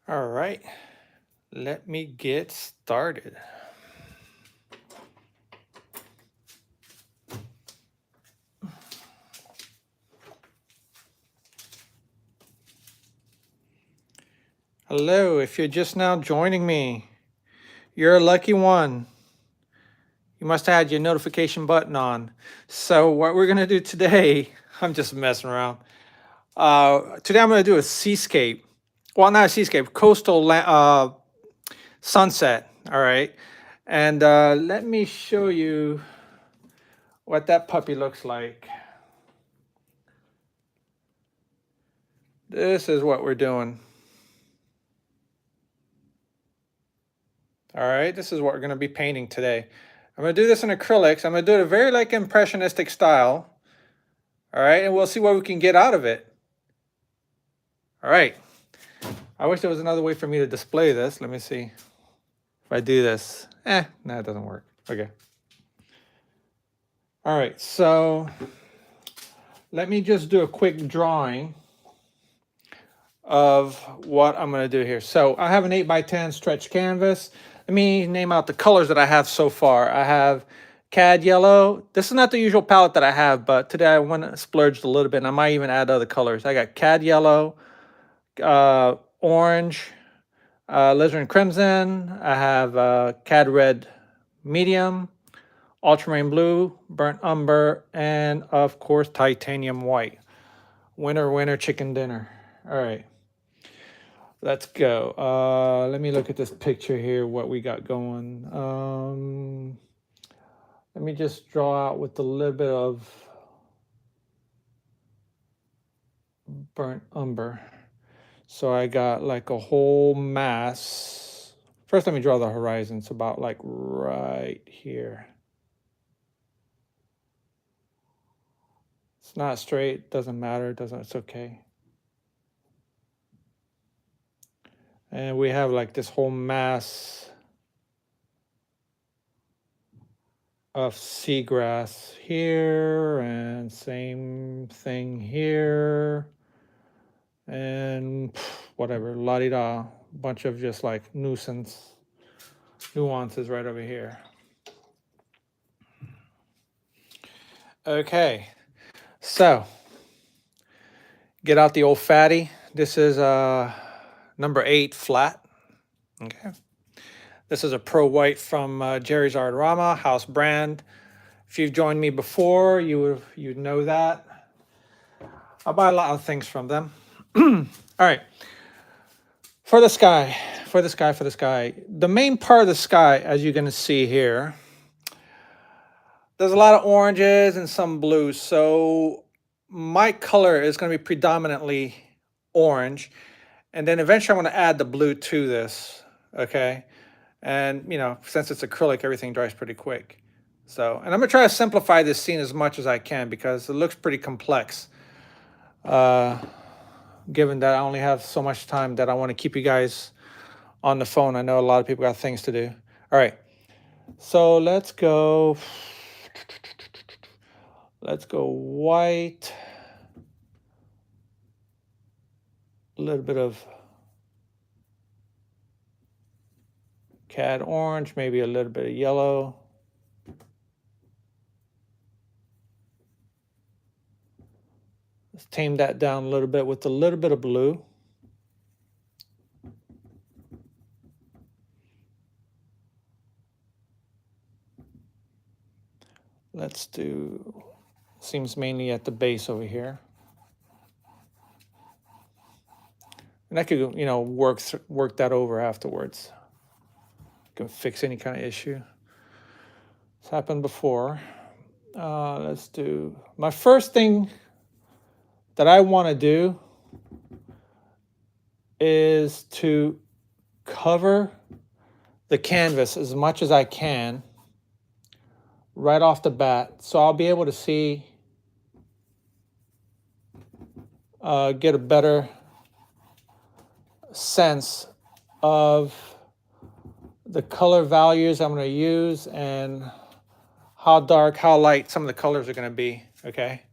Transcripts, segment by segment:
All right, let me get started. Hello, if you're just now joining me, you're a lucky one. You must have had your notification button on. So what we're gonna do today, I'm just messing around. Today I'm gonna do a seascape. Well, not a seascape, sunset. All right, and let me show you what that puppy looks like. This is what we're doing. All right, this is what we're going to be painting today. I'm going to do this in acrylics. I'm going to do it a very like impressionistic style. All right, and we'll see what we can get out of it. All right. I wish there was another way for me to display this. Let me see. If I do this, no, it doesn't work. Okay. All right, so let me just do a quick drawing of what I'm going to do here. So I have an 8x10 stretch canvas. Let me name out the colors that I have so far. I have cad yellow. This is not the usual palette that I have, but today I want to splurge a little bit, and I might even add other colors. I got cad yellow, orange, alizarin crimson. I have cad red medium, ultramarine blue, burnt umber, and of course titanium white. Winner, winner, chicken dinner. All right. Let's go. Let me look at this picture here, what we got going. Let me just draw out with a little bit of burnt umber. So I got like a whole mass. First, let me draw the horizon. It's about like right here. It's not straight, doesn't matter, it's okay. And we have like this whole mass of seagrass here, and same thing here, and whatever, la-di-da, bunch of just like nuances right over here. Okay, so get out the old fatty. This is number 8 flat. Okay. This is a Pro White from Jerry's Artorama, house brand. If you've joined me before, you know that. I buy a lot of things from them. All right. For the sky. The main part of the sky, as you're going to see here, there's a lot of oranges and some blues. So my color is going to be predominantly orange. And then eventually I'm going to add the blue to this. Okay. And, you know, since it's acrylic, everything dries pretty quick. So, and I'm going to try to simplify this scene as much as I can because it looks pretty complex. Given that I only have so much time that I want to keep you guys on the phone. I know a lot of people got things to do. All right. So let's go white. A little bit of cad orange, maybe a little bit of yellow. Let's tame that down a little bit with a little bit of blue. Let's do, seems mainly at the base over here. And I could, you know, work that over afterwards. Can fix any kind of issue. It's happened before. Let's do, my first thing that I want to do is to cover the canvas as much as I can right off the bat, so I'll be able to see, get a better sense of the color values I'm going to use and how dark, how light some of the colors are going to be. Okay,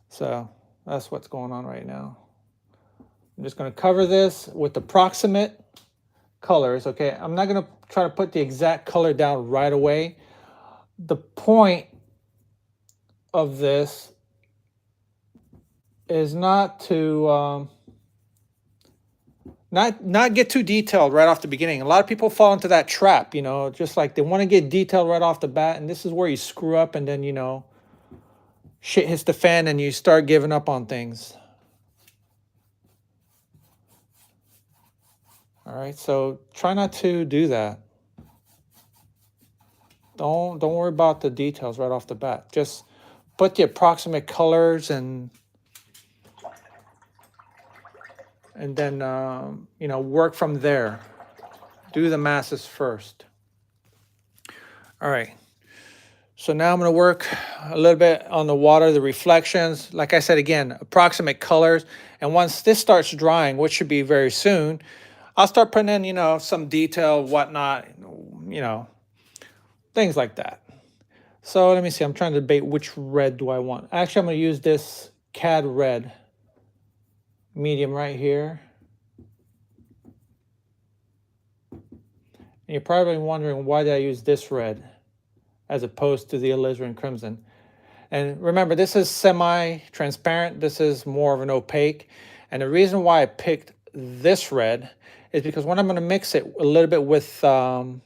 so that's what's going on right now. I'm just going to cover this with approximate colors. Okay, I'm not going to try to put the exact color down right away. The point of this is not to not get too detailed right off the beginning. A lot of people fall into that trap, you know, just like they want to get detailed right off the bat, and this is where you screw up, and then, you know, shit hits the fan and you start giving up on things. All right, so try not to do that. Don't worry about the details right off the bat. Just put the approximate colors and then you know, work from there. Do the masses first. All right. So now I'm going to work a little bit on the water, the reflections. Like I said, again, approximate colors. And once this starts drying, which should be very soon, I'll start putting in, you know, some detail, whatnot, you know, things like that. So let me see. I'm trying to debate which red do I want. Actually, I'm going to use this CAD red medium right here. And you're probably wondering, why did I use this red as opposed to the alizarin crimson? And remember, this is semi-transparent. This is more of an opaque. And the reason why I picked this red is because when I'm going to mix it a little bit with the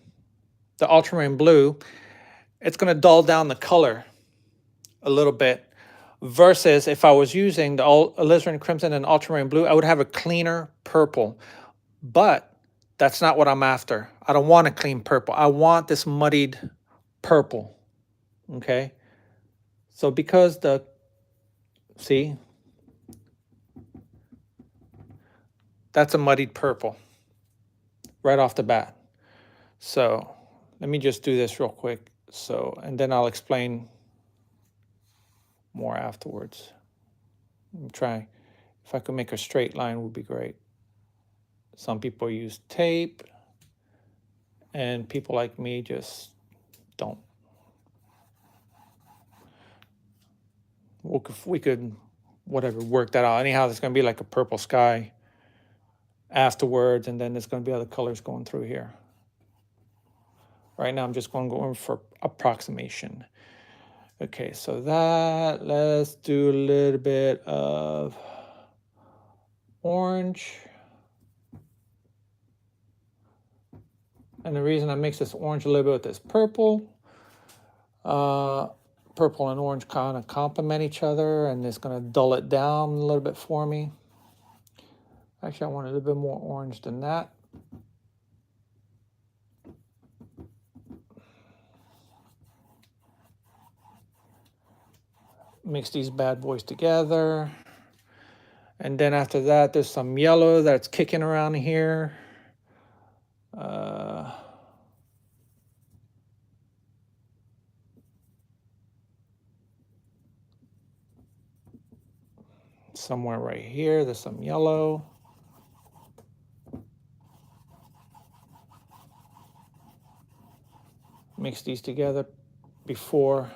ultramarine blue, it's going to dull down the color a little bit. Versus if I was using the alizarin crimson and ultramarine blue, I would have a cleaner purple. But that's not what I'm after. I don't want a clean purple. I want this muddied purple. Okay? So because see, that's a muddied purple right off the bat. So let me just do this real quick. So, and then I'll explain more afterwards. I'm trying, if I could make a straight line would be great. Some people use tape, and people like me just don't. We could whatever, work that out. Anyhow, there's going to be like a purple sky afterwards, and then there's going to be other colors going through here. Right now, I'm just going to go in for approximation. Okay, so that, let's do a little bit of orange. And the reason I mix this orange a little bit with this purple, purple and orange kind of complement each other, and it's going to dull it down a little bit for me. Actually, I want a little bit more orange than that. Mix these bad boys together. And then after that, there's some yellow that's kicking around here. Somewhere right here, there's some yellow. Mix these together before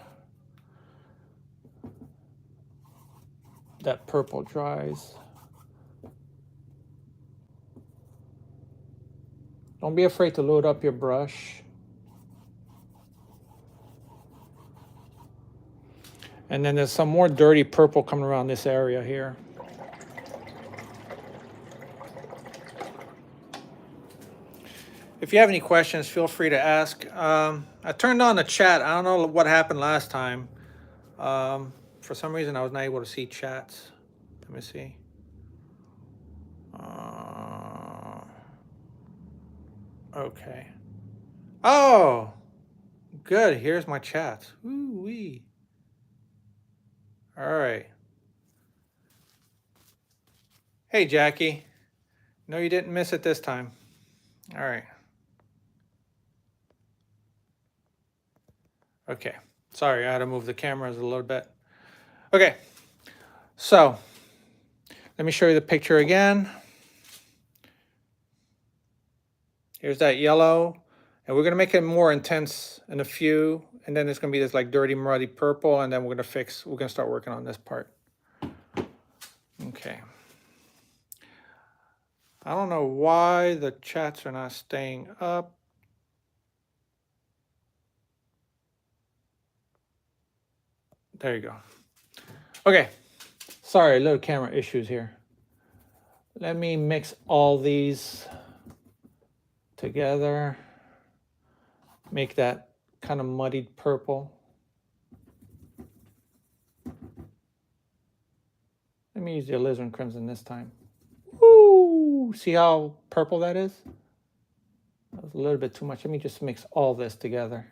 that purple dries. Don't be afraid to load up your brush. And then there's some more dirty purple coming around this area here. If you have any questions, feel free to ask. I turned on the chat. I don't know what happened last time. For some reason, I was not able to see chats. Let me see. Okay. Oh, good. Here's my chats. Ooh-wee. All right. Hey, Jackie. No, you didn't miss it this time. All right. Okay. Sorry, I had to move the cameras a little bit. Okay. So, let me show you the picture again. Here's that yellow. And we're going to make it more intense in a few. And then it's going to be this like dirty, muddy purple. And then we're going to start working on this part. Okay. I don't know why the chats are not staying up. There you go. Okay. Sorry, little camera issues here. Let me mix all these together. Make that kind of muddied purple. Let me use the alizarin crimson this time. Woo! See how purple that is? That was a little bit too much. Let me just mix all this together.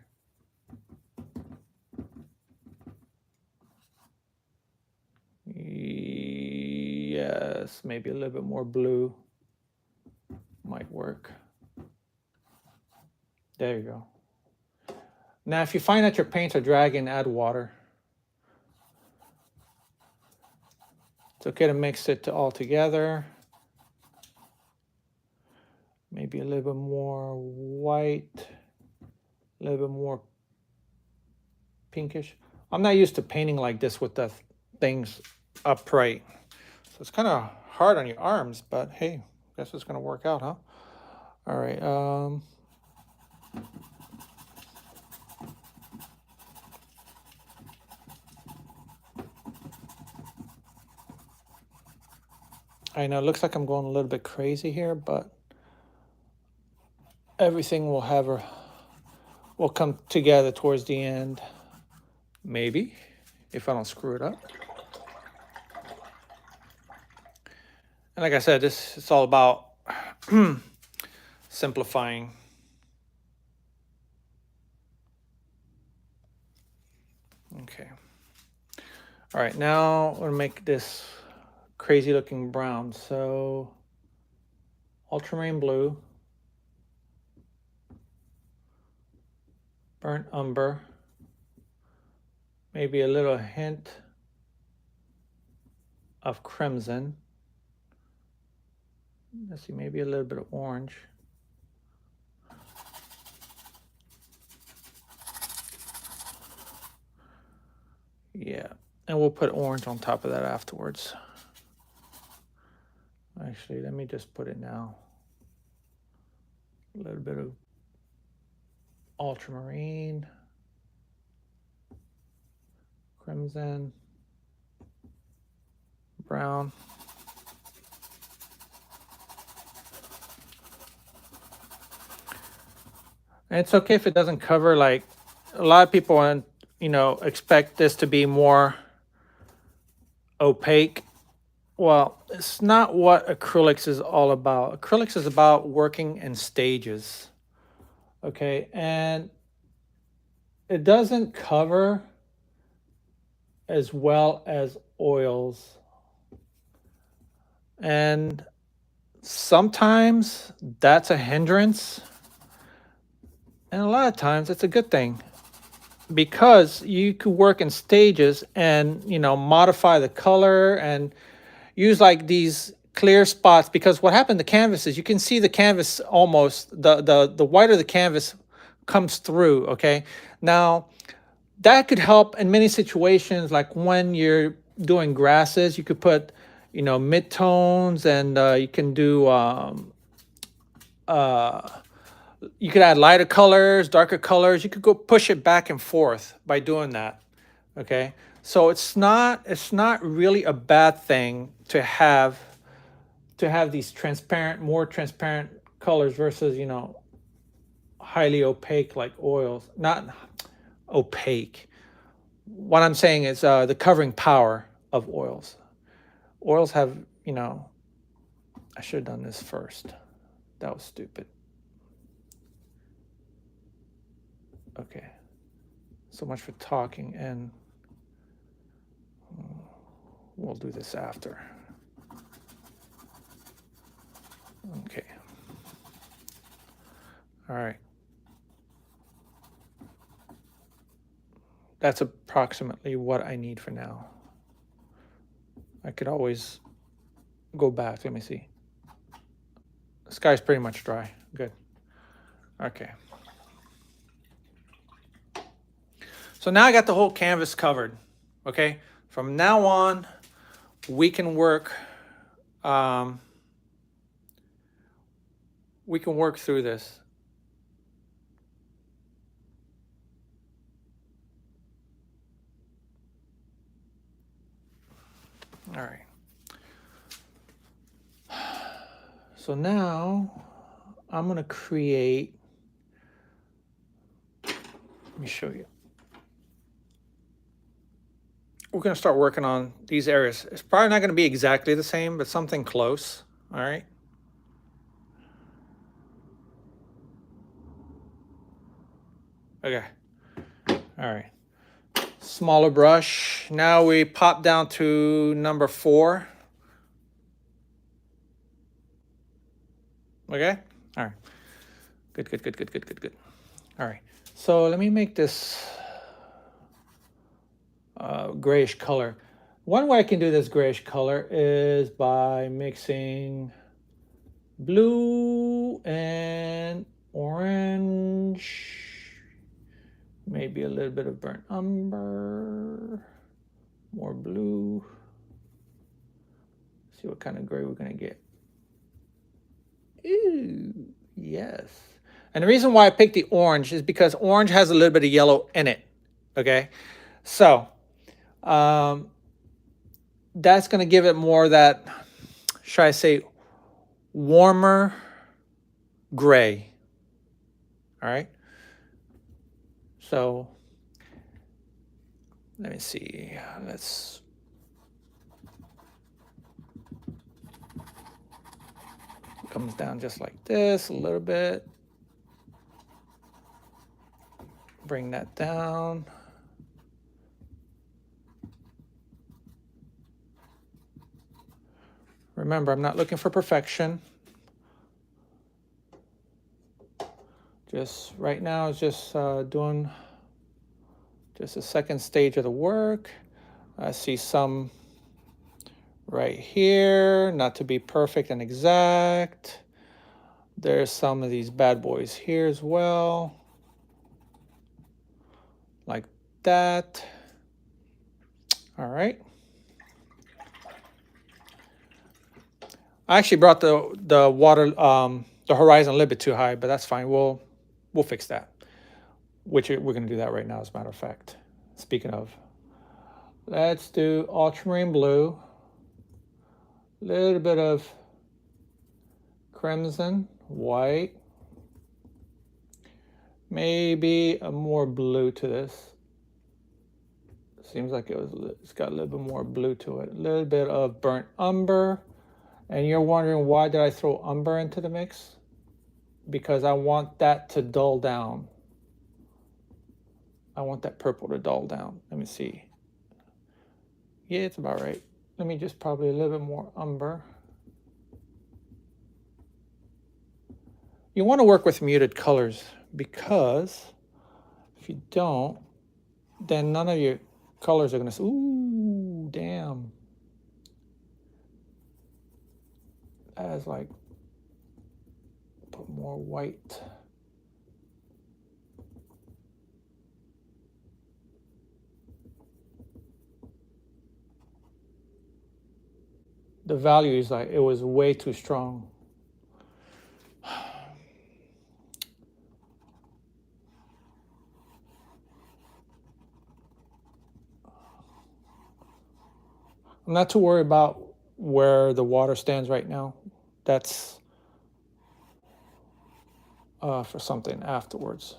Yes, maybe a little bit more blue might work. There you go. Now, if you find that your paints are dragging, add water. It's okay to mix it all together. Maybe a little bit more white, a little bit more pinkish. I'm not used to painting like this with the things upright. So it's kind of hard on your arms, but hey, guess it's gonna work out, huh? All right. I know it looks like I'm going a little bit crazy here, but everything will come together towards the end. Maybe, if I don't screw it up. And like I said, it's all about simplifying. Okay. All right, now I'm gonna make this crazy looking brown. So ultramarine blue, burnt umber, maybe a little hint of crimson. Let's see, maybe a little bit of orange. Yeah, and we'll put orange on top of that afterwards. Actually, let me just put it now. A little bit of ultramarine, crimson, brown. And it's okay if it doesn't cover, like a lot of people want, expect this to be more opaque. Well, it's not what acrylics is all about. Acrylics is about working in stages. Okay, and it doesn't cover as well as oils. And sometimes that's a hindrance. And a lot of times it's a good thing because you could work in stages and, modify the color and use like these clear spots, because what happened to canvas is you can see the canvas almost, the white of the canvas comes through, okay? Now, that could help in many situations, like when you're doing grasses, you could put, midtones, and you can do, you could add lighter colors, darker colors. You could go push it back and forth by doing that. Okay. So it's not really a bad thing to have these more transparent colors versus, highly opaque like oils. Not opaque. What I'm saying is the covering power of oils. Oils have, I should have done this first. That was stupid. Okay. So much for talking, and we'll do this after. Okay. All right. That's approximately what I need for now. I could always go back. Let me see. The sky's pretty much dry. Good. Okay. So now I got the whole canvas covered. Okay. From now on, we can work We can work through this. All right. So now I'm going to create, let me show you. We're going to start working on these areas. It's probably not going to be exactly the same, but something close. All right. Okay. All right. Smaller brush. Now we pop down to number 4. Okay. All right. Good, good, good, good, good, good, good. All right. So let me make this grayish color. One way I can do this grayish color is by mixing blue and orange. Maybe a little bit of burnt umber, more blue. See what kind of gray we're gonna get. Ooh, yes. And the reason why I picked the orange is because orange has a little bit of yellow in it. Okay, so that's gonna give it more that, should I say, warmer gray. All right. So let me see. Let's comes down just like this a little bit. Bring that down. Remember, I'm not looking for perfection. Just right now, it's just doing just a second stage of the work. I see some right here, not to be perfect and exact. There's some of these bad boys here as well, like that. All right. I actually brought the water, the horizon a little bit too high, but that's fine. We'll fix that. Which we're going to do that right now, as a matter of fact. Speaking of, let's do ultramarine blue, a little bit of crimson, white, maybe a more blue to this. Seems like it's got a little bit more blue to it. A little bit of burnt umber. And you're wondering, why did I throw umber into the mix? Because I want that to dull down. I want that purple to dull down. Let me see. Yeah, it's about right. Let me just probably a little bit more umber. You want to work with muted colors, because if you don't, then none of your colors are going to say, ooh, damn. That is like, put more white. The value is like, it was way too strong. I'm not too worried about where the water stands right now. That's for something afterwards.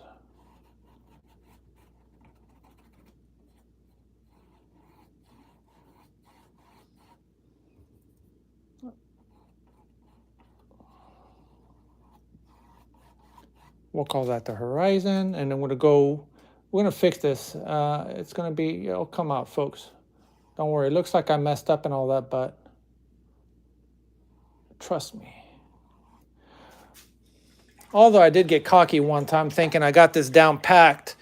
We'll call that the horizon, and then we're gonna fix this. It's gonna be, it'll come out, folks. Don't worry. It looks like I messed up and all that, but trust me. Although I did get cocky one time thinking I got this down packed.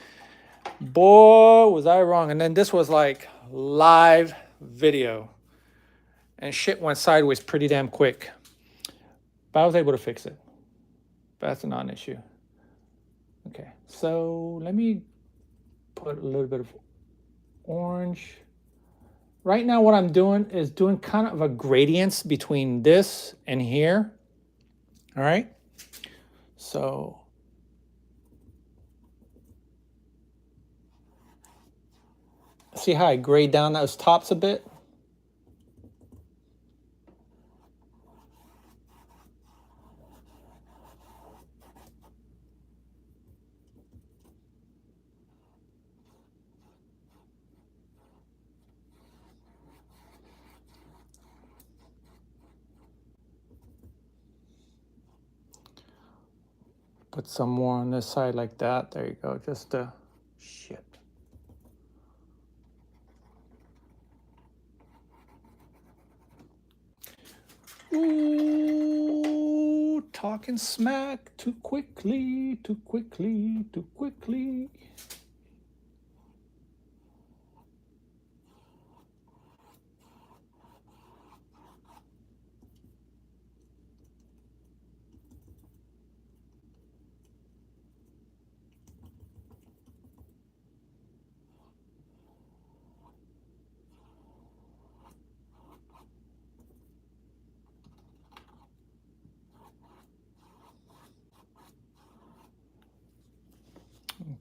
Boy, was I wrong. And then this was like live video. And shit went sideways pretty damn quick. But I was able to fix it. But that's a non-issue. Okay, so let me put a little bit of orange. Right now what I'm doing is doing kind of a gradients between this and here. All right. So see how I grade down those tops a bit? Put some more on this side like that. There you go. Just shit. Ooh, talking smack too quickly, too quickly, too quickly.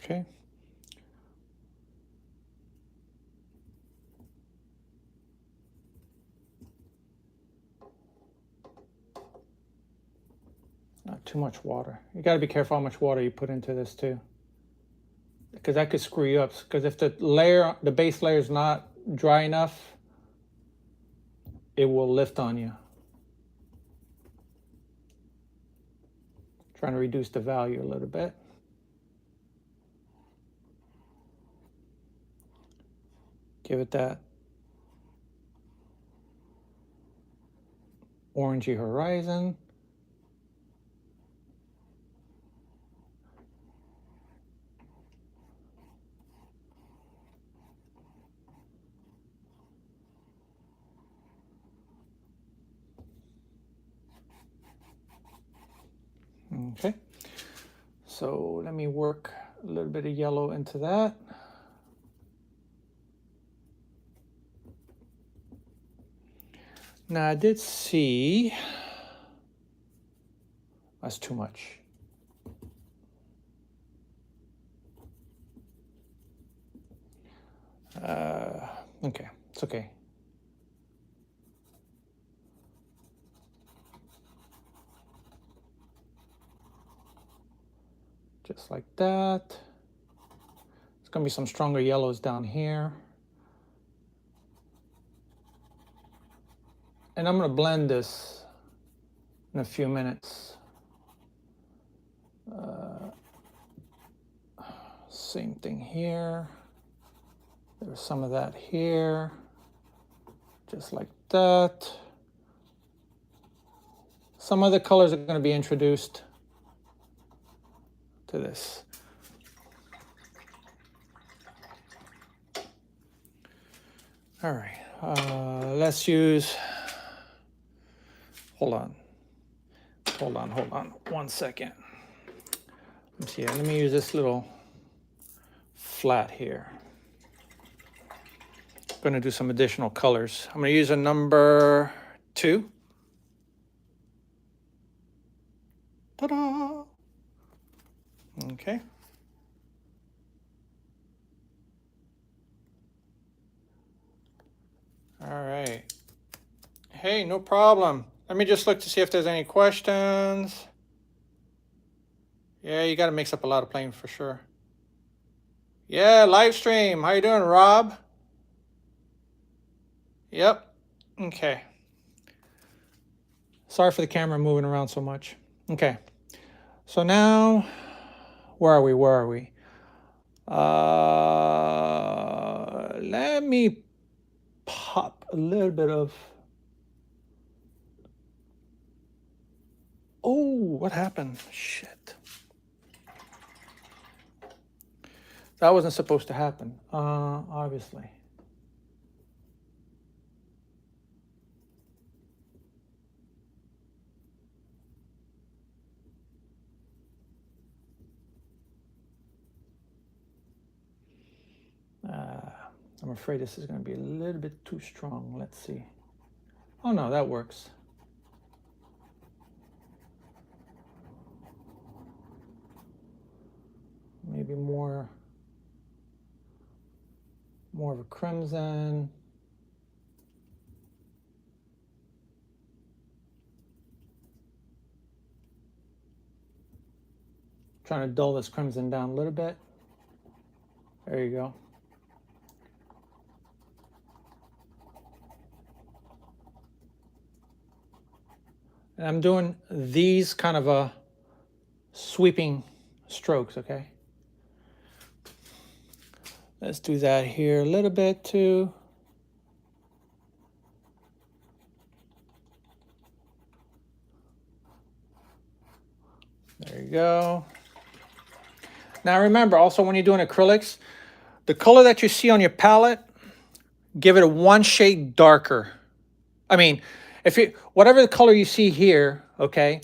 Okay. Not too much water. You got to be careful how much water you put into this too, because that could screw you up. Because if the base layer is not dry enough, it will lift on you. Trying to reduce the value a little bit. Give it that orangey horizon. Okay, so let me work a little bit of yellow into that. Now I did see that's too much. Okay, it's okay. Just like that. It's gonna be some stronger yellows down here. And I'm gonna blend this in a few minutes. Same thing here. There's some of that here. Just like that. Some other colors are gonna be introduced to this. All right, let's use, hold on 1 second. Let's see, let me use this little flat here. I'm gonna do some additional colors. I'm gonna use a number 2. Ta-da! Okay. All right. Hey, no problem. Let me just look to see if there's any questions. Yeah, you got to mix up a lot of planes for sure. Yeah, live stream. How you doing, Rob? Yep. Okay. Sorry for the camera moving around so much. Okay. So now, where are we? Let me pop a little bit of, oh, what happened? Shit. That wasn't supposed to happen, obviously. I'm afraid this is going to be a little bit too strong. Let's see. Oh no, that works. more of a crimson. Trying to dull this crimson down a little bit. There you go. And I'm doing these kind of sweeping strokes, okay? Let's do that here a little bit too. There you go. Now remember, also when you're doing acrylics, the color that you see on your palette, give it a 1 shade darker. I mean, whatever the color you see here, okay,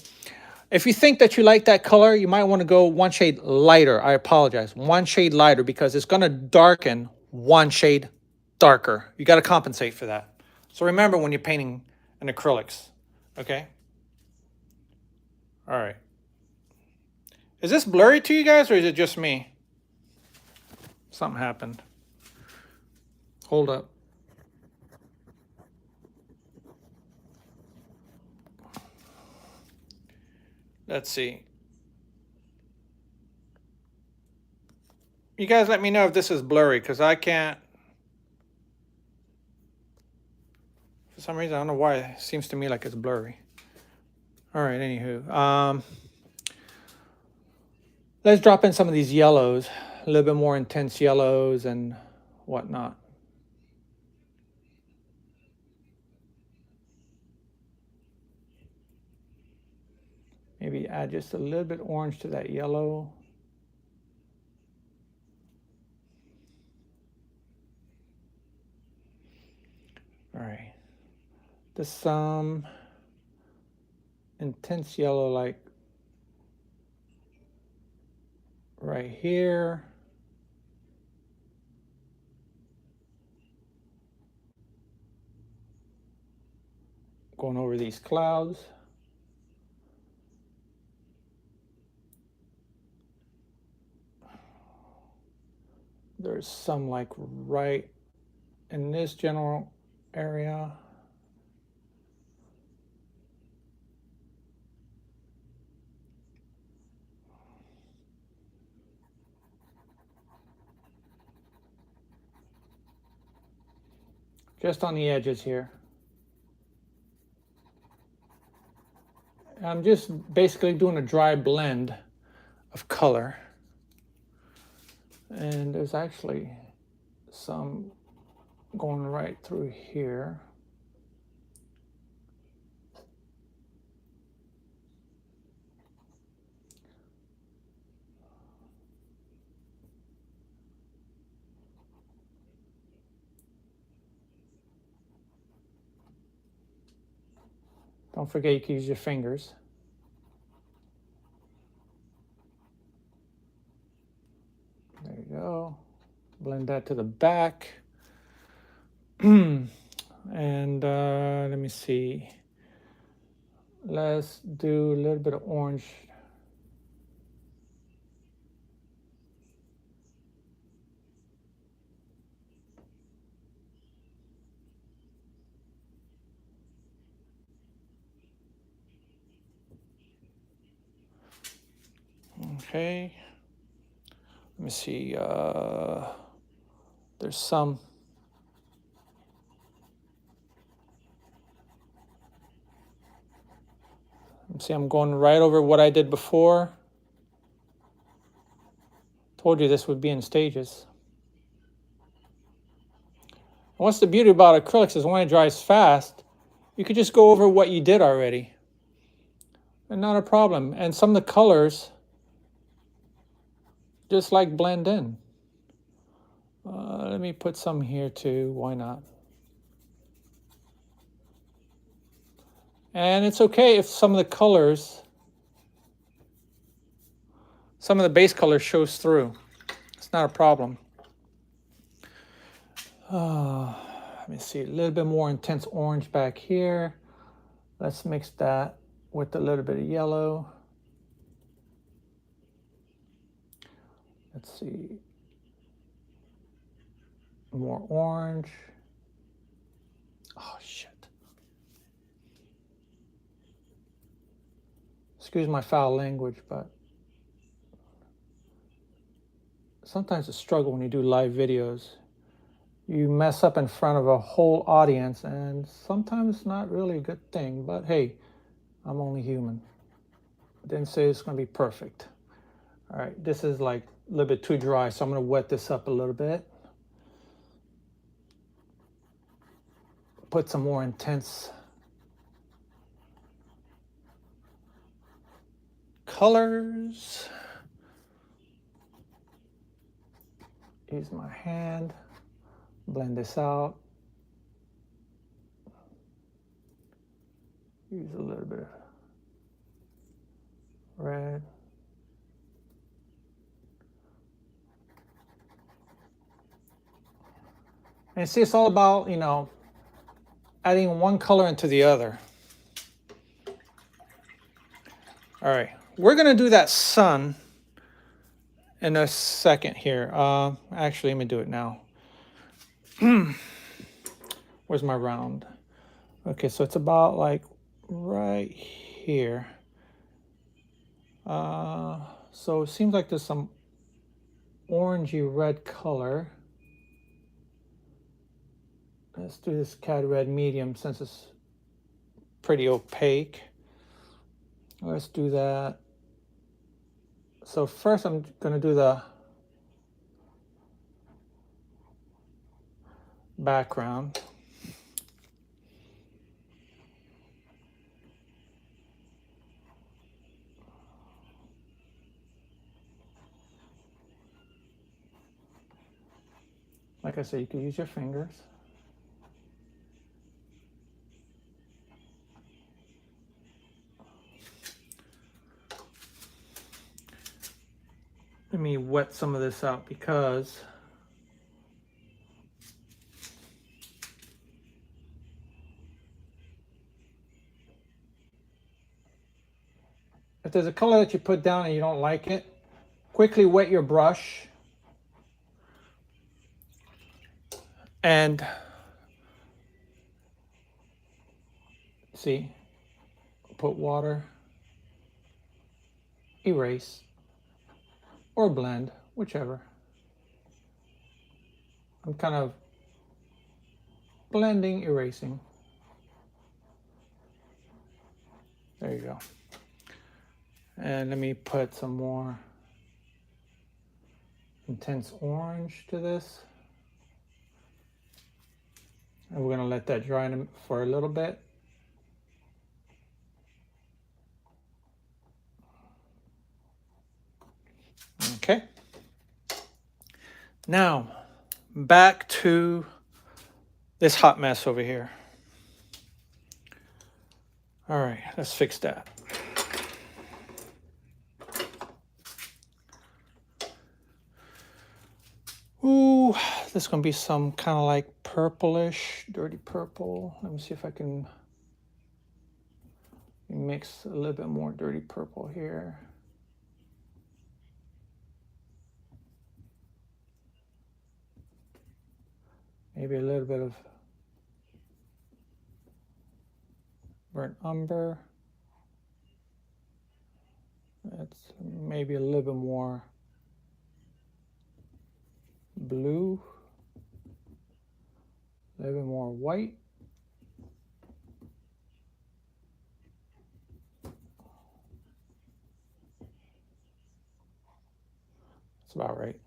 if you think that you like that color, you might want to go 1 shade lighter. I apologize. 1 shade lighter, because it's going to darken 1 shade darker. You got to compensate for that. So remember when you're painting in acrylics, okay? All right. Is this blurry to you guys, or is it just me? Something happened. Hold up. Let's see. You guys let me know if this is blurry, because I can't. For some reason, I don't know why. It seems to me like it's blurry. All right, anywho. Let's drop in some of these yellows, a little bit more intense yellows and whatnot. Maybe add just a little bit orange to that yellow. All right. There's some intense yellow like right here. Going over these clouds. There's some like right in this general area. Just on the edges here. I'm just basically doing a dry blend of color. And there's actually some going right through here. Don't forget you can use your fingers. There you go. Blend that to the back. And let me see. Let's do a little bit of orange. Okay. Let me see. There's some. See, I'm going right over what I did before. Told you this would be in stages. What's the beauty about acrylics is when it dries fast, you could just go over what you did already. And not a problem. And some of the colors just like blend in. Let me put some here too. Why not? And it's okay if some of the colors, some of the base color shows through. It's not a problem. Let me see, a little bit more intense orange back here. Let's mix that with a little bit of yellow. Let's see. More orange. Oh, shit. Excuse my foul language, but sometimes it's a struggle when you do live videos. You mess up in front of a whole audience, and sometimes it's not really a good thing, but hey, I'm only human. I didn't say it's going to be perfect. All right, this is like a little bit too dry, so I'm going to wet this up a little bit. Put some more intense colors. Use my hand, blend this out. Use a little bit of red. And see, it's all about, you know, adding one color into the other. All right, we're gonna do that sun in a second here. Actually, let me do it now. Where's my round? Okay, so it's about like right here. So it seems like there's some orangey red color. Let's do this cad red medium since it's pretty opaque. Let's do that. So first I'm going to do the background. Like I said, you can use your fingers. Let me wet some of this out because if there's a color that you put down and you don't like it, quickly wet your brush and see, put water, erase, or blend, whichever. I'm kind of blending, erasing. There you go. And let me put some more intense orange to this. And we're going to let that dry for a little bit. Okay. Now, back to this hot mess over here. All right, let's fix that. Ooh, this is going to be some kind of like purplish, dirty purple. Let me see if I can mix a little bit more dirty purple here. Maybe a little bit of burnt umber. That's maybe a little bit more blue, a little bit more white. That's about right.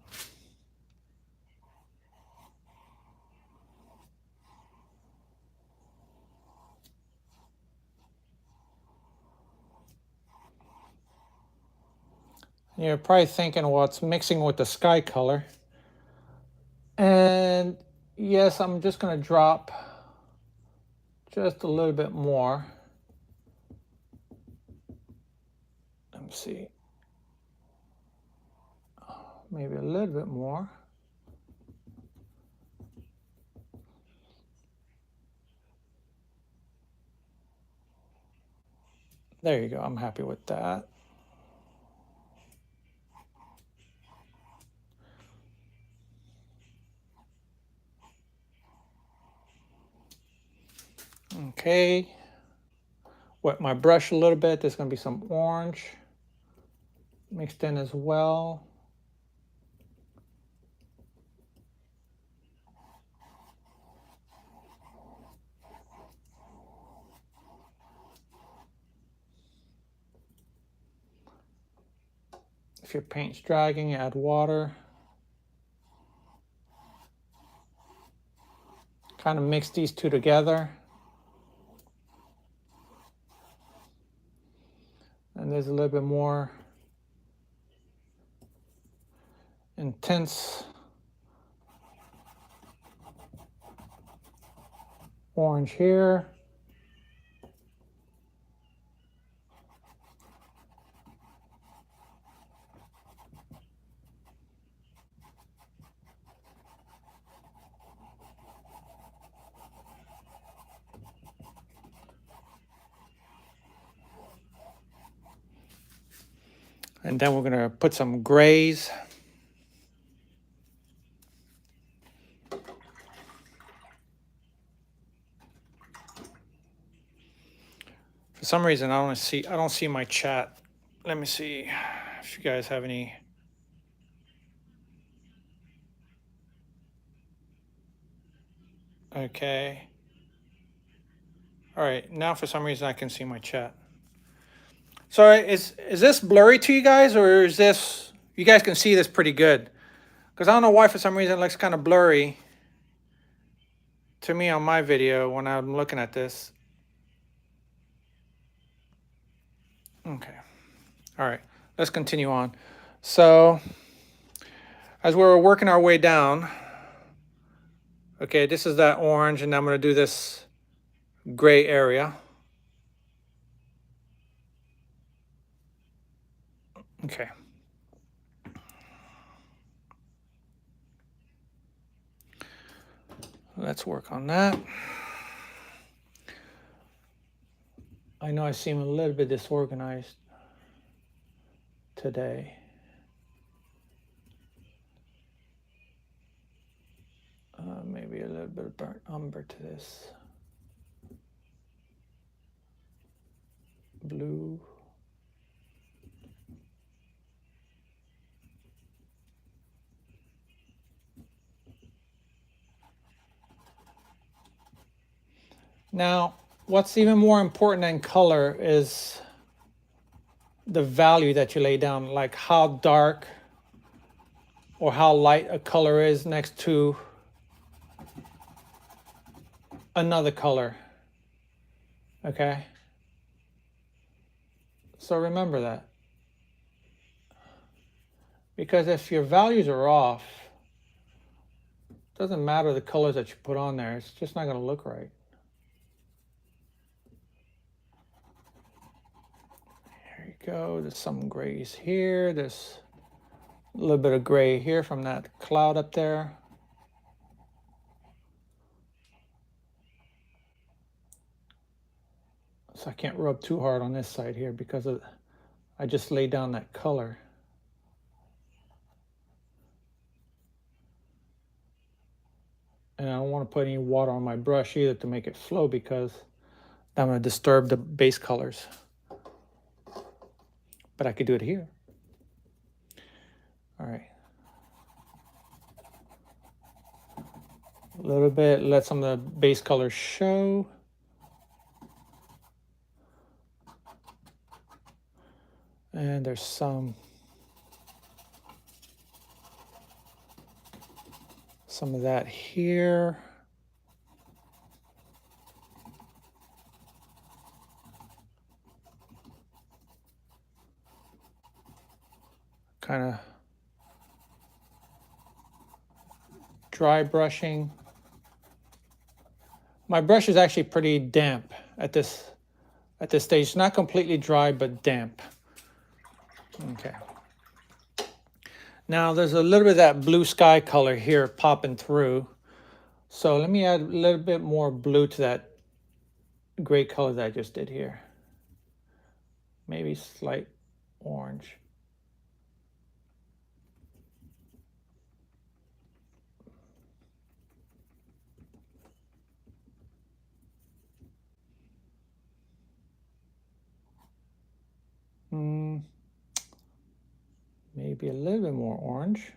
You're probably thinking, well, it's mixing with the sky color. And yes, I'm just going to drop just a little bit more. Let me see. Maybe a little bit more. There you go. I'm happy with that. Okay. Wet my brush a little bit. There's going to be some orange mixed in as well. If your paint's dragging, add water. Kind of mix these two together. And there's a little bit more intense orange here. And then we're going to put some grays. For some reason, I don't see my chat. Let me see if you guys have any. Okay. All right. Now, for some reason, I can see my chat. So is this blurry to you guys, or is this, you guys can see this pretty good? Because I don't know why for some reason it looks kind of blurry to me on my video when I'm looking at this. Okay. All right. Let's continue on. So as we're working our way down, okay, this is that orange, and I'm going to do this gray area. Okay. Let's work on that. I know I seem a little bit disorganized today. Maybe a little bit of burnt umber to this blue. Now, what's even more important than color is the value that you lay down, like how dark or how light a color is next to another color. Okay? So remember that. Because if your values are off, it doesn't matter the colors that you put on there, it's just not going to look right. There you go. There's some grays here. There's a little bit of gray here from that cloud up there. So I can't rub too hard on this side here because I just laid down that color. And I don't want to put any water on my brush either to make it flow, because I'm going to disturb the base colors. But I could do it here. All right. A little bit, let some of the base colors show. And there's some of that here. Kind of dry brushing. My brush is actually pretty damp at this stage. It's not completely dry, but damp. Okay. Now there's a little bit of that blue sky color here popping through. So let me add a little bit more blue to that gray color that I just did here. Maybe slight orange. Maybe a little bit more orange.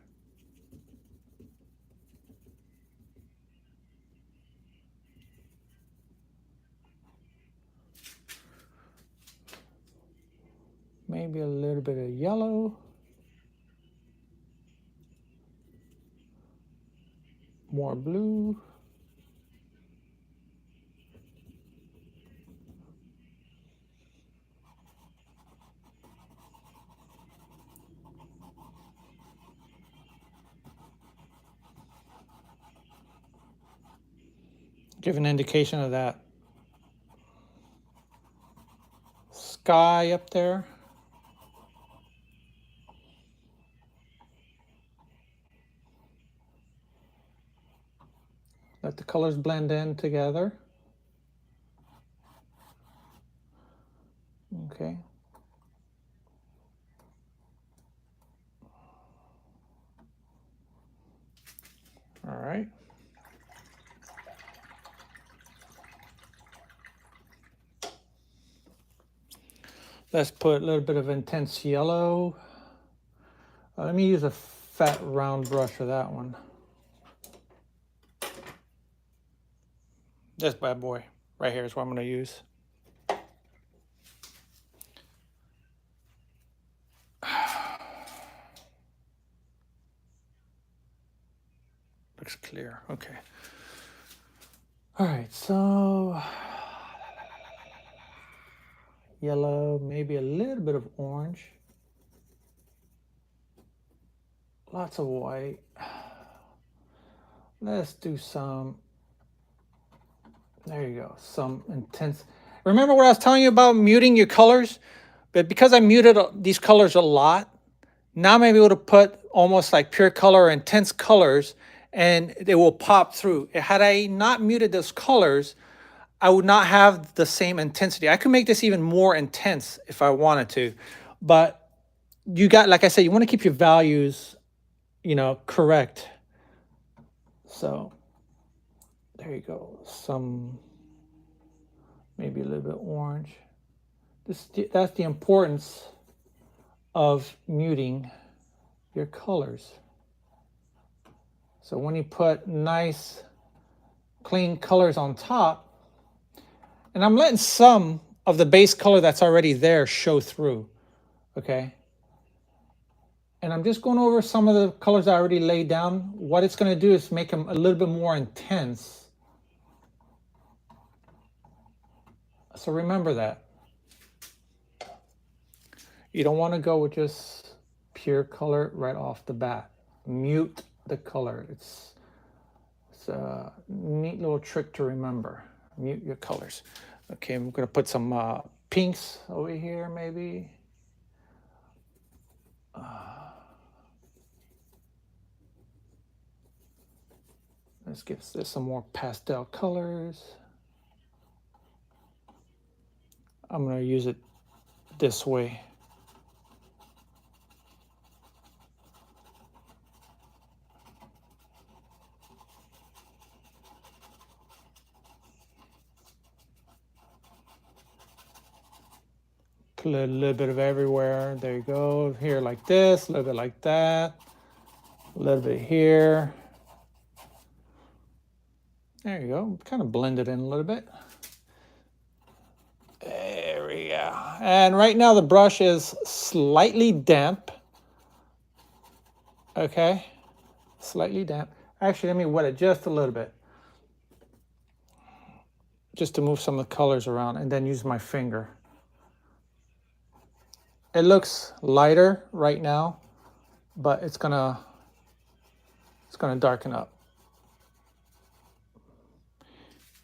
Maybe a little bit of yellow. More blue. Give an indication of that sky up there. Let the colors blend in together. Okay. All right. Let's put a little bit of intense yellow. Let me use a fat round brush for that one. This bad boy right here is what I'm going to use. Looks clear. Okay. All right, so yellow, maybe a little bit of orange. Lots of white. Let's do some, there you go, some intense. Remember what I was telling you about muting your colors? But because I muted these colors a lot, now I'm able to put almost like pure color or intense colors and they will pop through. Had I not muted those colors, I would not have the same intensity. I could make this even more intense if I wanted to, but you got, like I said, you want to keep your values, you know, correct. So there you go. Some, maybe a little bit orange. That's the importance of muting your colors. So when you put nice, clean colors on top, and I'm letting some of the base color that's already there show through, okay? And I'm just going over some of the colors I already laid down. What it's going to do is make them a little bit more intense. So remember that. You don't want to go with just pure color right off the bat. Mute the color. It's a neat little trick to remember. Mute your colors. Okay, I'm going to put some pinks over here maybe. Let's give this some more pastel colors. I'm going to use it this way. Put a little bit of everywhere. There you go. Here like this, a little bit like that, a little bit here. There you go. Kind of blend it in a little bit. There we go. And right now the brush is slightly damp. Okay, slightly damp. Actually, let me wet it just a little bit, just to move some of the colors around, and then use my finger. It looks lighter right now, but it's gonna darken up.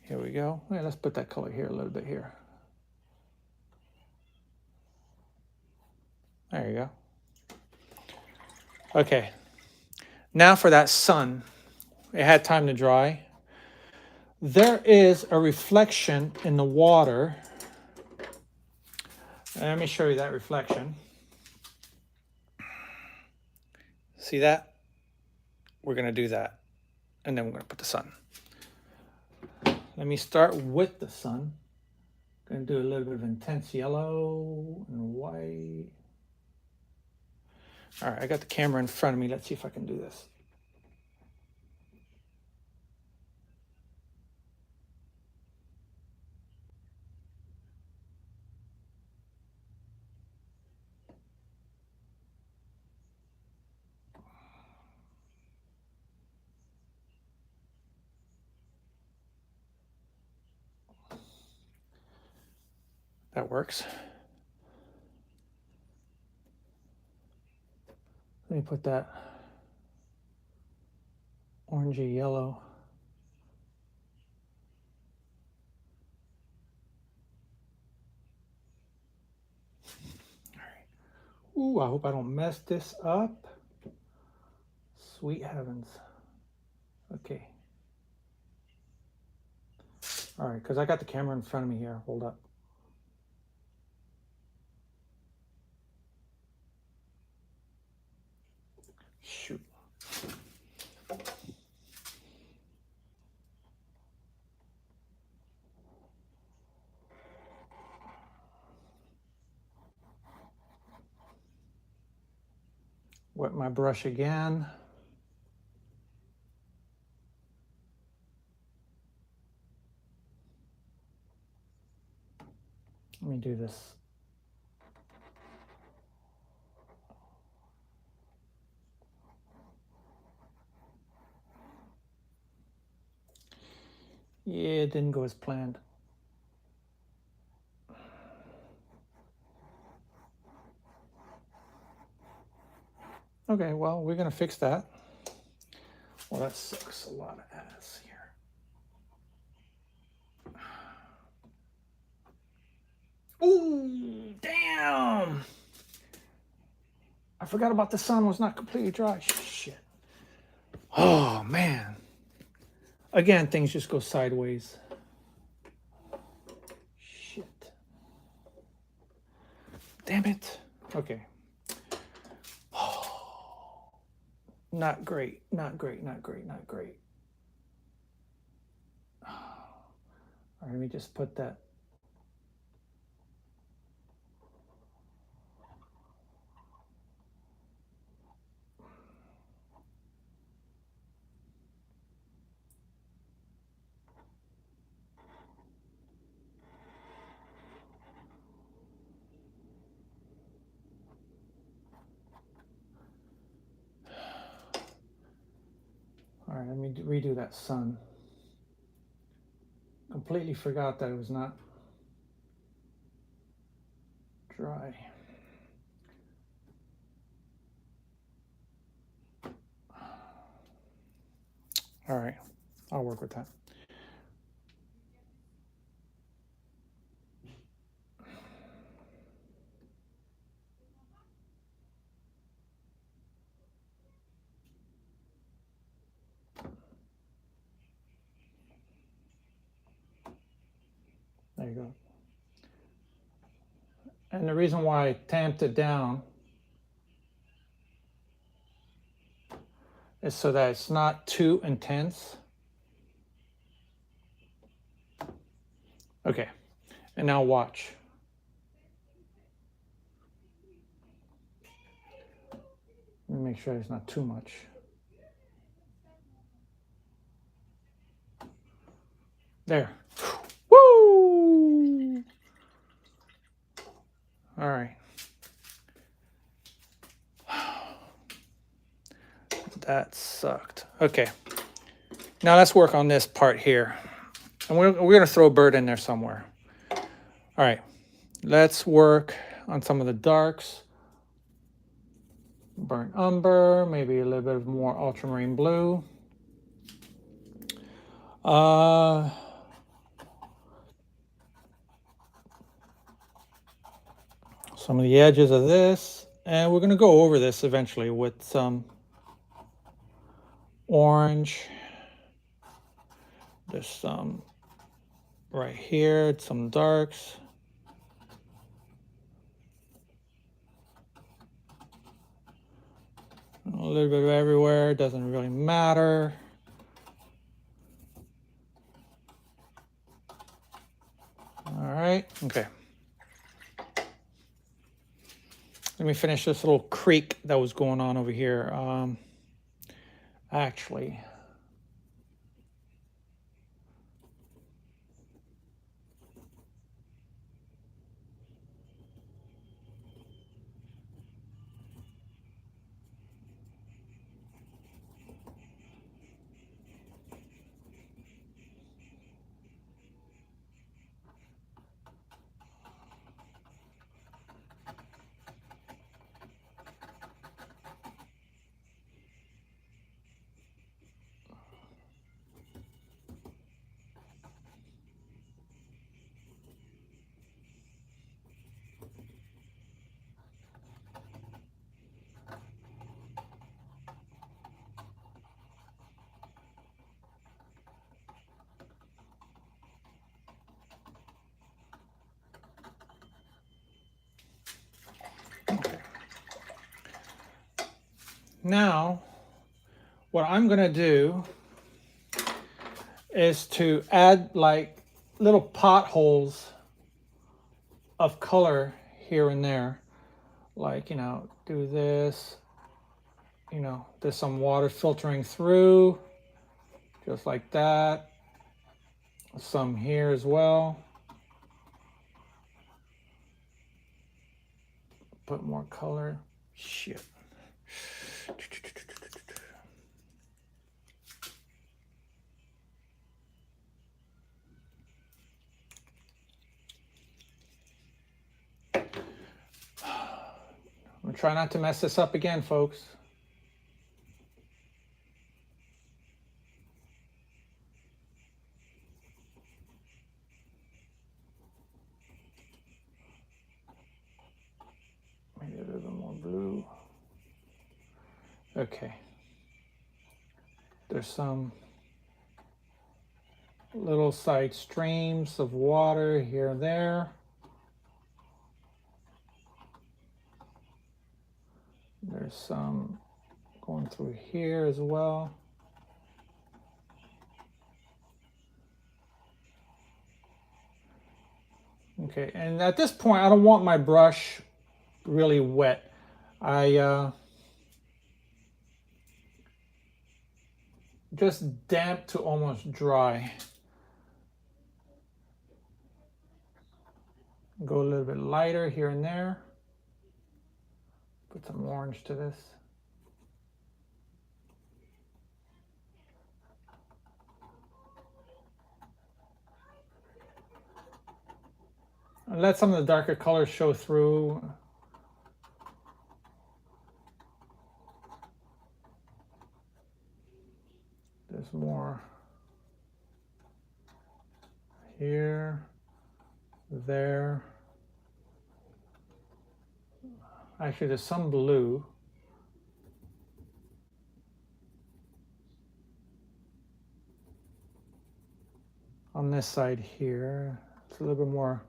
Here we go. Yeah, let's put that color here a little bit here. There you go. Okay, now for that sun. It had time to dry. There is a reflection in the water. Let me show you that reflection. See that? We're going to do that. And then we're going to put the sun. Let me start with the sun. Going to do a little bit of intense yellow and white. All right, I got the camera in front of me. Let's see if I can do this. That works. Let me put that orangey yellow. All right. Ooh, I hope I don't mess this up. Sweet heavens. Okay. All right, because I got the camera in front of me here. Hold up. Shoot. Wet my brush again. Let me do this. Yeah, it didn't go as planned. Okay, well, we're gonna fix that. Well, that sucks a lot of ass here. Ooh, damn! I forgot about the sun was not completely dry. Shit. Oh, man. Again, things just go sideways. Shit. Damn it. Okay. Not great, not great, not great, not great. All right, let me just put that. All right, let me redo that sun. Completely forgot that it was not dry. All right, I'll work with that. There you go. And the reason why I tamped it down is so that it's not too intense. Okay, and now watch. Let me make sure there's not too much. There. Woo! All right. That sucked. Okay. Now let's work on this part here. And we're going to throw a bird in there somewhere. All right. Let's work on some of the darks. Burnt umber, maybe a little bit of more ultramarine blue. Some of the edges of this. And we're going to go over this eventually with some orange. There's some right here, some darks. A little bit of everywhere, doesn't really matter. All right, okay. Let me finish this little creek that was going on over here. Actually, now what I'm gonna do is to add like little potholes of color here and there. Like, you know, do this, you know, there's some water filtering through, just like that. Some here as well. Put more color. Shit. I'm gonna try not to mess this up again, folks. Maybe a little bit more blue. Okay. There's some little side streams of water here and there. There's some going through here as well. Okay, and at this point, I don't want my brush really wet. I just damp to almost dry. Go a little bit lighter here and there. Put some orange to this. And let some of the darker colors show through. There's more here, there. Actually, there's some blue. On this side here, it's a little bit more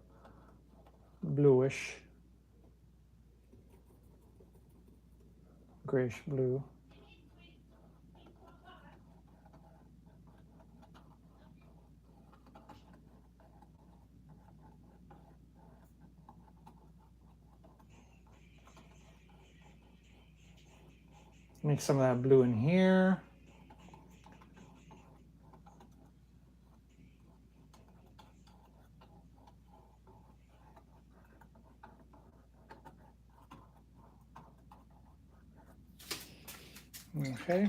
bluish, grayish blue. Make some of that blue in here. Okay.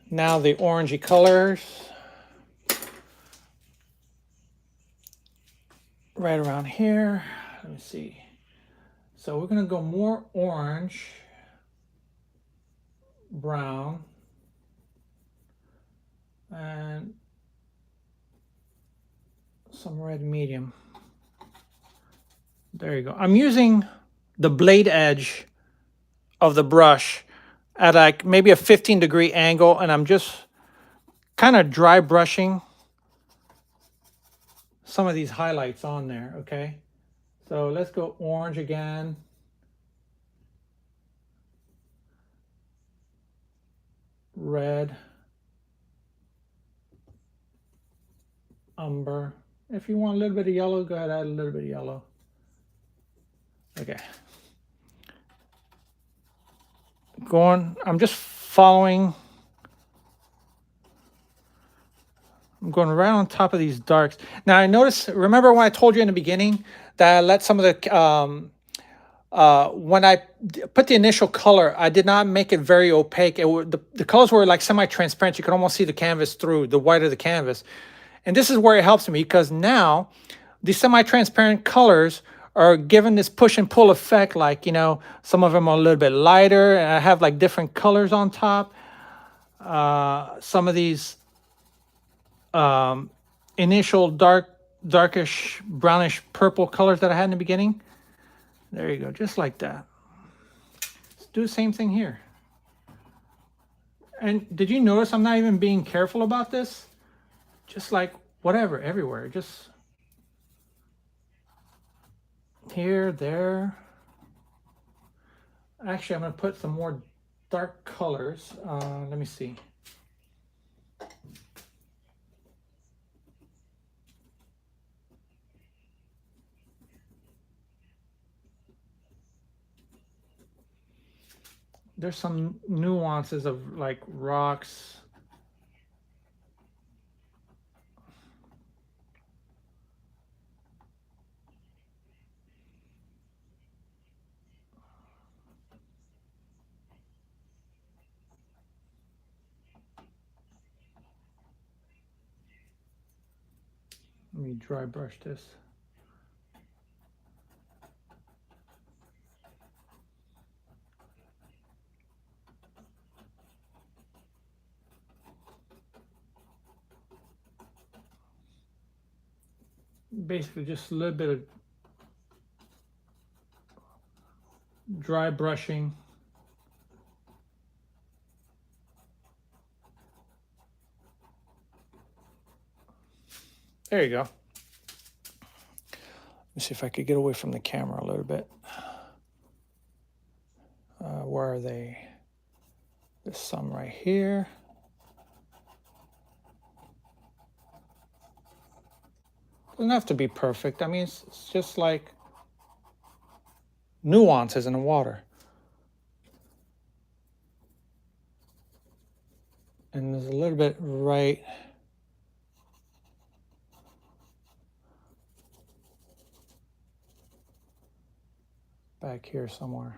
Now the orangey colors. Right around here. Let me see. So we're going to go more orange, brown, and some red medium. There you go. I'm using the blade edge of the brush at like maybe a 15-degree angle, and I'm just kind of dry brushing some of these highlights on there, okay? So let's go orange again. Red. umber. If you want a little bit of yellow, go ahead, add a little bit of yellow. Okay. I'm just following. I'm going right on top of these darks. Now I noticed, remember when I told you in the beginning that I let some of the, when I put the initial color, I did not make it very opaque. The colors were like semi-transparent. You could almost see the canvas through the white of the canvas. And this is where it helps me, because now the semi-transparent colors are given this push and pull effect. Like, some of them are a little bit lighter, and I have like different colors on top. Some of these initial darkish, brownish purple colors that I had in the beginning. There you go, just like that. Let's do the same thing here. And did you notice I'm not even being careful about this? Just like whatever, everywhere. Just here, there. Actually, I'm going to put some more dark colors. Let me see. There's some nuances of like rocks. Let me dry brush this. Basically just a little bit of dry brushing. There you go. Let me see if I could get away from the camera a little bit. Where are they? There's some right here. Doesn't have to be perfect. I mean, it's just like nuances in the water. And there's a little bit right back here somewhere.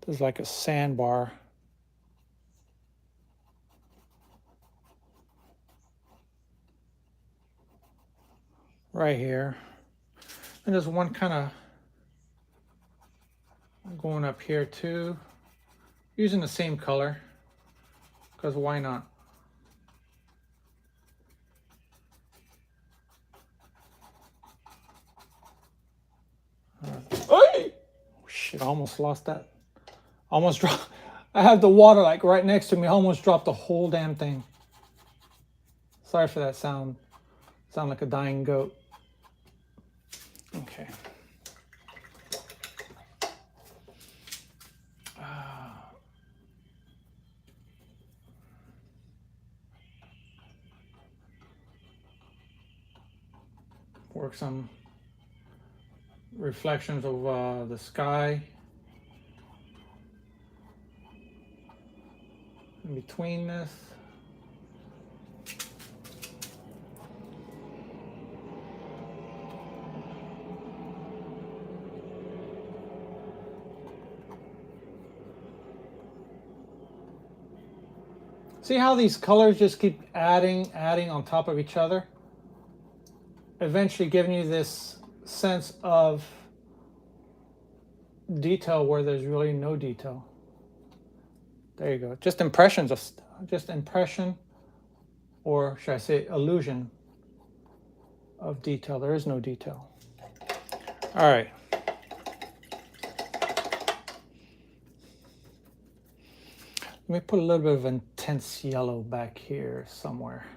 There's like a sandbar. Right here. And there's one kind of going up here too. Using the same color, because why not? Oh shit, I almost lost that. Almost dropped. I have the water like right next to me. I almost dropped the whole damn thing. Sorry for that sound. Sound like a dying goat. Okay. Work some reflections of the sky in between this. See how these colors just keep adding on top of each other? Eventually giving you this sense of detail where there's really no detail. There you go. Just impression, or should I say illusion of detail. There is no detail. All right. Let me put a little bit of intense yellow back here somewhere.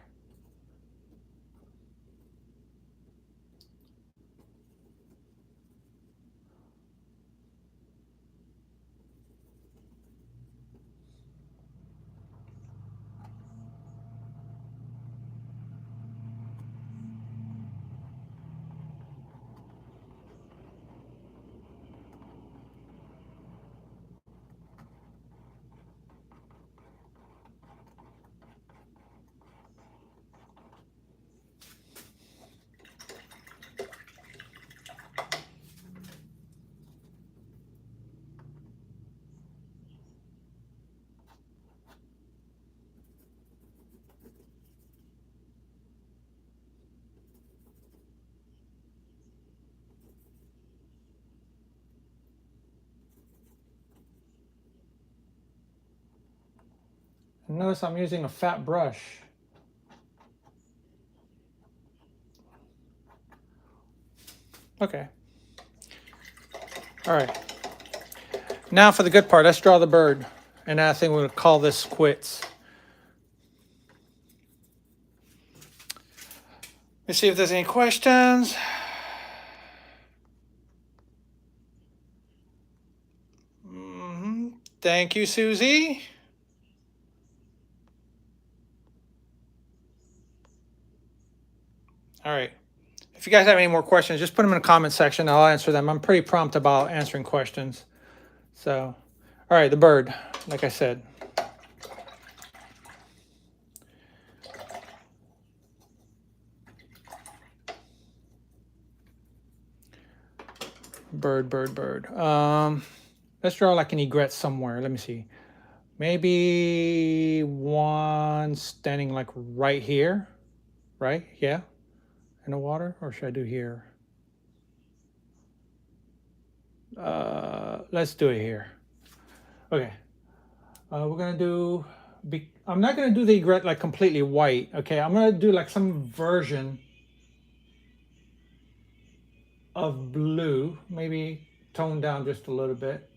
Notice I'm using a fat brush. Okay. All right. Now for the good part, let's draw the bird. And I think we'll call this quits. Let's see if there's any questions. Thank you, Susie. All right. If you guys have any more questions, just put them in the comment section. I'll answer them. I'm pretty prompt about answering questions. So, all right, the bird, like I said. Bird, bird, bird. Let's draw like an egret somewhere. Let me see. Maybe one standing like right here, right? Yeah, in the water. Or should I do here? Let's do it here. Okay. We're gonna do. I'm not gonna do the egret like completely white. Okay, I'm gonna do like some version of blue, maybe toned down just a little bit,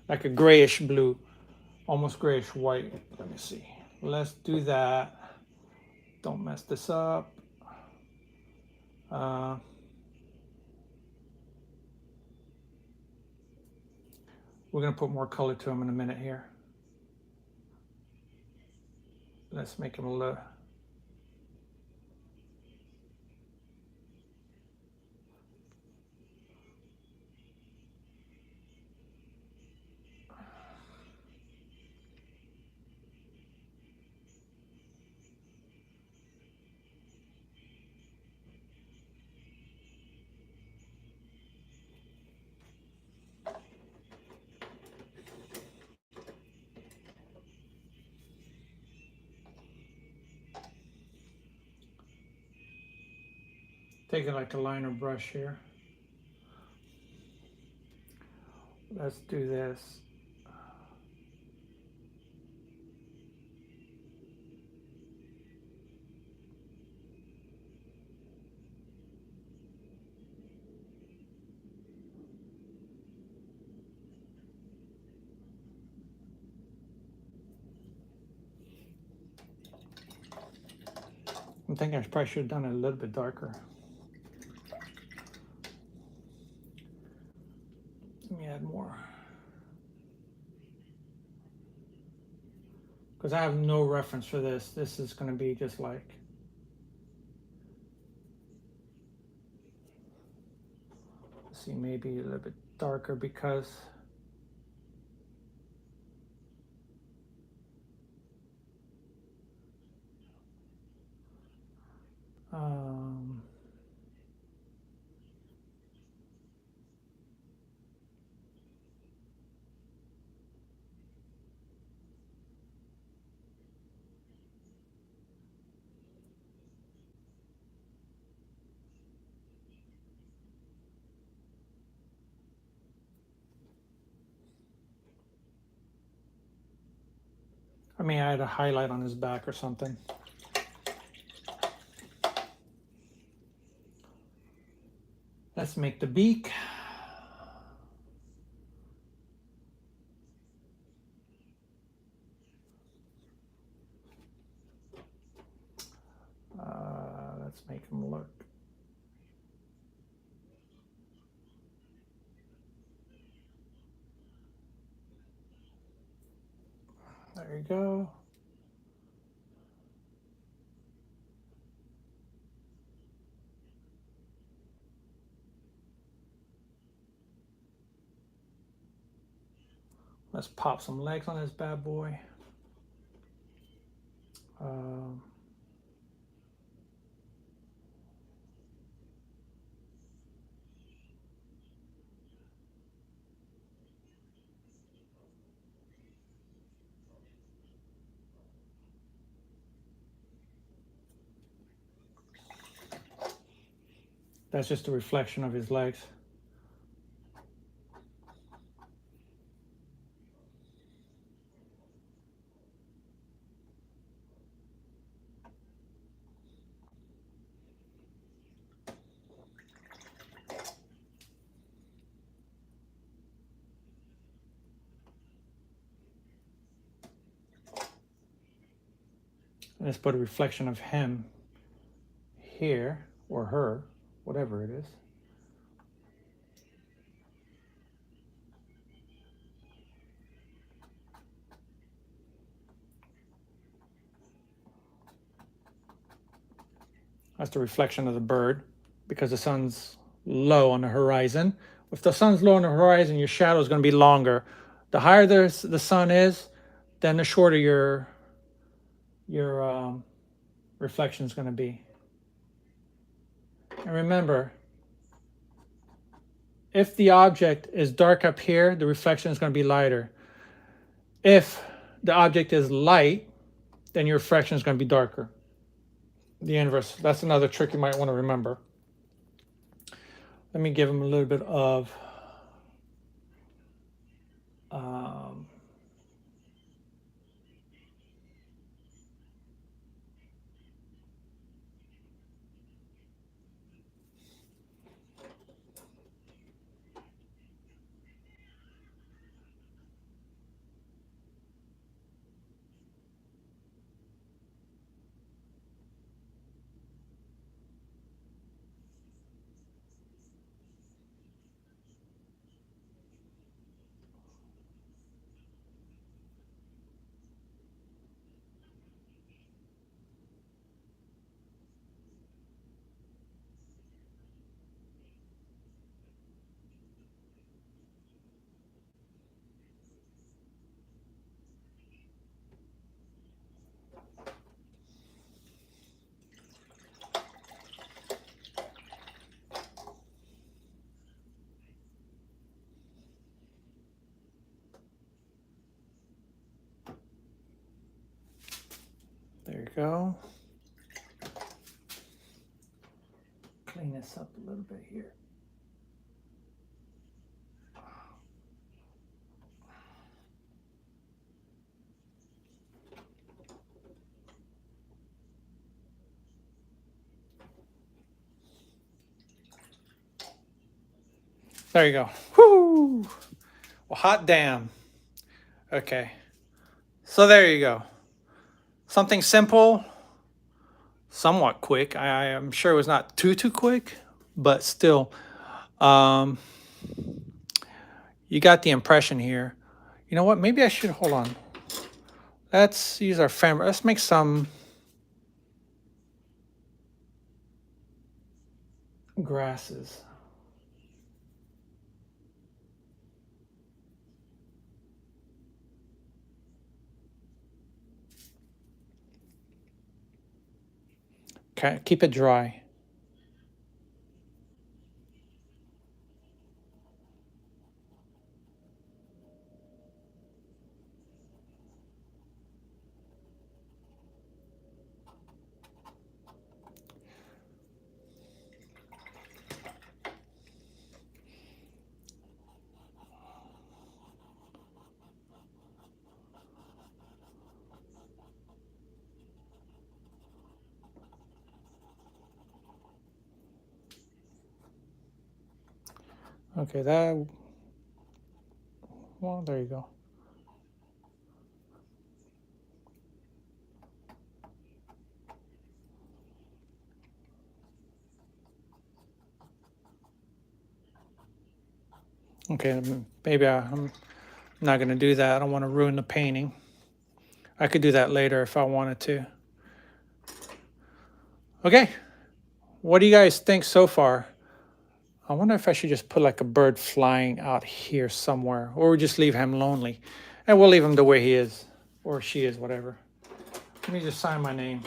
like a grayish blue, almost grayish white. Let me see. Let's do that. Don't mess this up. We're gonna put more color to him in a minute here. Let's make him a little. Take it like a liner brush here. Let's do this. I'm thinking I probably should have done it a little bit darker. Let me add more. Because I have no reference for this. This is going to be just like. Let's see, maybe a little bit darker because. I mean, I had a highlight on his back or something. Let's make the beak. Let's make him look. There you go. Let's pop some legs on this bad boy. That's just a reflection of his legs. And let's put a reflection of him here, or her, whatever it is. That's the reflection of the bird, because the sun's low on the horizon. If the sun's low on the horizon, your shadow is going to be longer. The higher the sun is, then the shorter your reflection is going to be. And remember, if the object is dark up here, the reflection is going to be lighter. If the object is light, then your reflection is going to be darker. The inverse. That's another trick you might want to remember. Let me give him a little bit of there you go. Clean this up a little bit here. There you go. Whoo! Well, hot damn. Okay. So there you go. Something simple, somewhat quick. I am sure it was not too quick, but still, you got the impression here. You know what? Maybe I should hold on. Let's use our camera. Let's make some grasses. Okay, keep it dry. Okay, well, there you go. Okay, maybe I'm not going to do that. I don't want to ruin the painting. I could do that later if I wanted to. Okay, what do you guys think so far? I wonder if I should just put like a bird flying out here somewhere, or just leave him lonely. And we'll leave him the way he is, or she is, whatever. Let me just sign my name.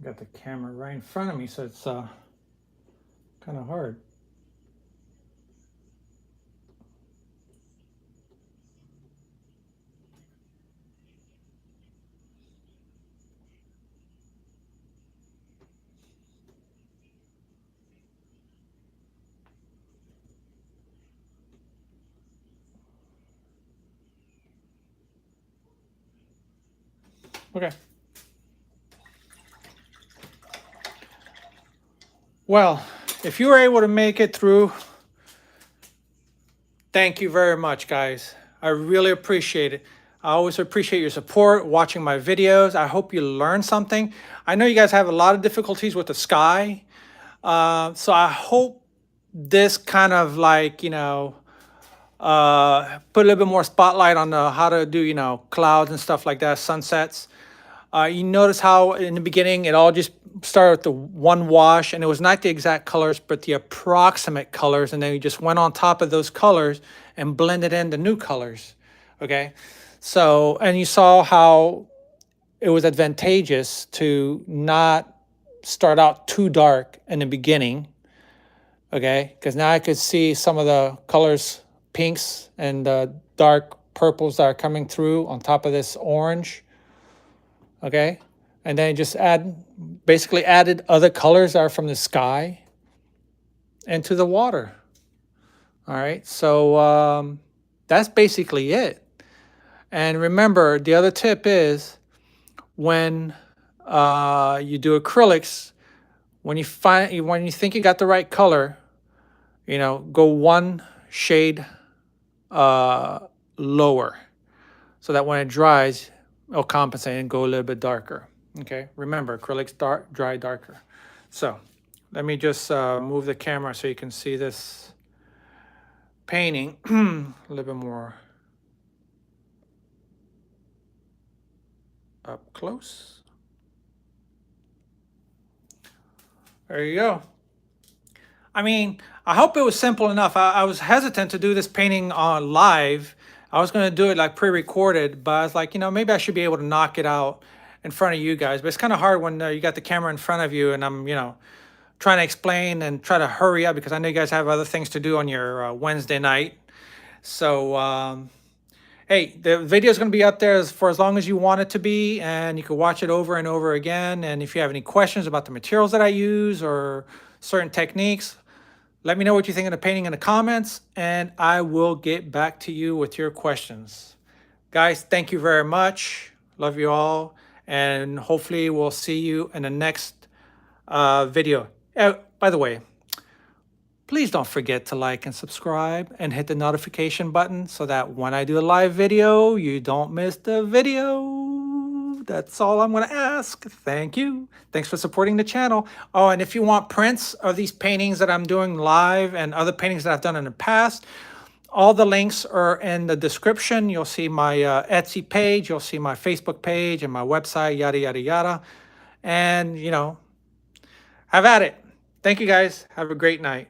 Got the camera right in front of me, so it's kind of hard. Okay. Well, if you were able to make it through, thank you very much, guys. I really appreciate it. I always appreciate your support, watching my videos. I hope you learned something. I know you guys have a lot of difficulties with the sky. So I hope this kind of like, put a little bit more spotlight on how to do, clouds and stuff like that, sunsets. You notice how in the beginning it all just started with the one wash, and it was not the exact colors, but the approximate colors, and then you just went on top of those colors and blended in the new colors. Okay, so and you saw how it was advantageous to not start out too dark in the beginning. Okay, because now I could see some of the colors, pinks and dark purples that are coming through on top of this orange. Okay, and then just basically added other colors that are from the sky into the water. All right, so that's basically it. And remember, the other tip is when you do acrylics, when you think you got the right color, go one shade lower, so that when it dries, it'll compensate and go a little bit darker. Okay, remember, acrylics dry darker. So let me just move the camera so you can see this painting a little bit more up close. There you go. I mean, I hope it was simple enough. I was hesitant to do this painting on live. I was going to do it like pre-recorded, but I was like, maybe I should be able to knock it out in front of you guys. But it's kind of hard when you got the camera in front of you and I'm, trying to explain and try to hurry up because I know you guys have other things to do on your Wednesday night. So, hey, the video is going to be up there for as long as you want it to be, and you can watch it over and over again. And if you have any questions about the materials that I use or certain techniques, let me know what you think of the painting in the comments, and I will get back to you with your questions. Guys, thank you very much. Love you all, and hopefully we'll see you in the next video. By the way, please don't forget to like and subscribe and hit the notification button so that when I do a live video, you don't miss the video. That's all I'm going to ask. Thank you. Thanks for supporting the channel. Oh, and if you want prints of these paintings that I'm doing live and other paintings that I've done in the past, all the links are in the description. You'll see my Etsy page. You'll see my Facebook page and my website, yada, yada, yada. And, have at it. Thank you, guys. Have a great night.